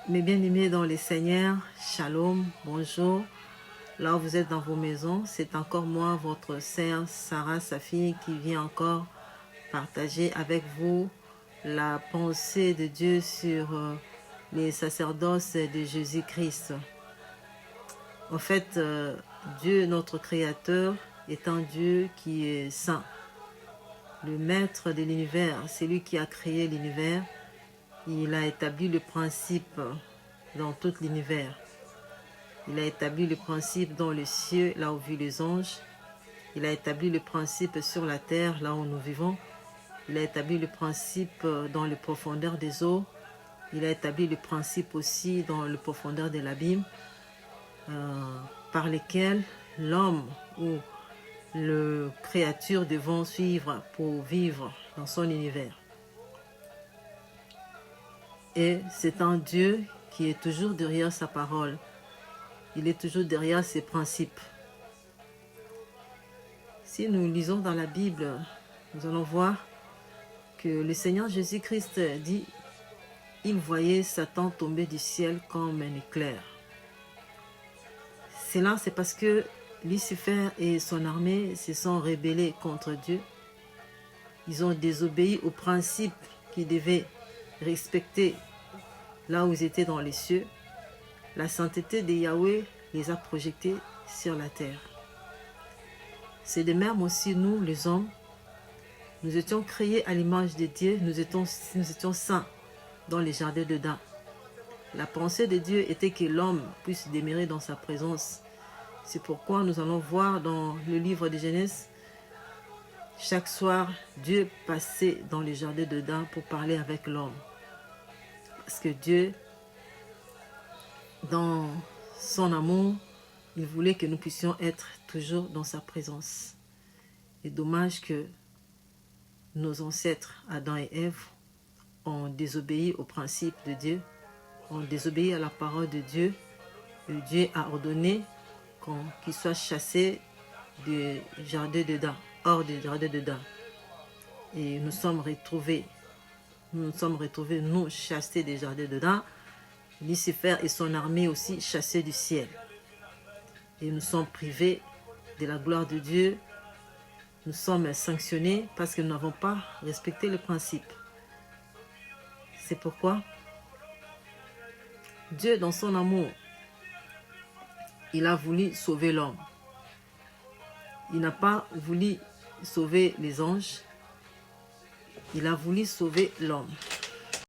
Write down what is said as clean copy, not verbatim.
Mes bien-aimés dans les Seigneurs, Shalom, bonjour. Là où vous êtes dans vos maisons, c'est encore moi, votre sœur Sarah Safi, qui vient encore partager avec vous la pensée de Dieu sur les sacerdoces de Jésus-Christ. En fait, Dieu, notre Créateur, est un Dieu qui est saint. Le maître de l'univers, c'est lui qui a créé l'univers. Il a établi le principe dans tout l'univers. Il a établi le principe dans les cieux, là où vivent les anges. Il a établi le principe sur la terre, là où nous vivons. Il a établi le principe dans les profondeurs des eaux. Il a établi le principe aussi dans les profondeurs de l'abîme, par lesquels l'homme ou le créature devront suivre pour vivre dans son univers. Et c'est un Dieu qui est toujours derrière sa parole. Il est toujours derrière ses principes. Si nous lisons dans la Bible, nous allons voir que le Seigneur Jésus-Christ dit « Il voyait Satan tomber du ciel comme un éclair ». C'est parce que Lucifer et son armée se sont rebellés contre Dieu. Ils ont désobéi aux principes qu'ils devaient respecter là où ils étaient dans les cieux. La sainteté de Yahweh les a projetés sur la terre. C'est de même aussi nous, les hommes. Nous étions créés à l'image de Dieu, nous étions saints dans les jardins d'Éden. La pensée de Dieu était que l'homme puisse demeurer dans sa présence. C'est pourquoi nous allons voir dans le livre de Genèse, chaque soir, Dieu passait dans les jardins d'Éden pour parler avec l'homme. Parce que Dieu, dans son amour, il voulait que nous puissions être toujours dans sa présence. Et dommage que nos ancêtres, Adam et Ève, ont désobéi aux principes de Dieu, ont désobéi à la parole de Dieu. Et Dieu a ordonné qu'ils soient chassés du jardin d'Éden, hors du jardin d'Éden. Et nous sommes retrouvés, nous chassés des jardins d'Éden, Lucifer et son armée aussi chassés du ciel. Et nous sommes privés de la gloire de Dieu. Nous sommes sanctionnés parce que nous n'avons pas respecté le principe. C'est pourquoi Dieu, dans son amour, il a voulu sauver l'homme. Il n'a pas voulu sauver les anges. Il a voulu sauver l'homme.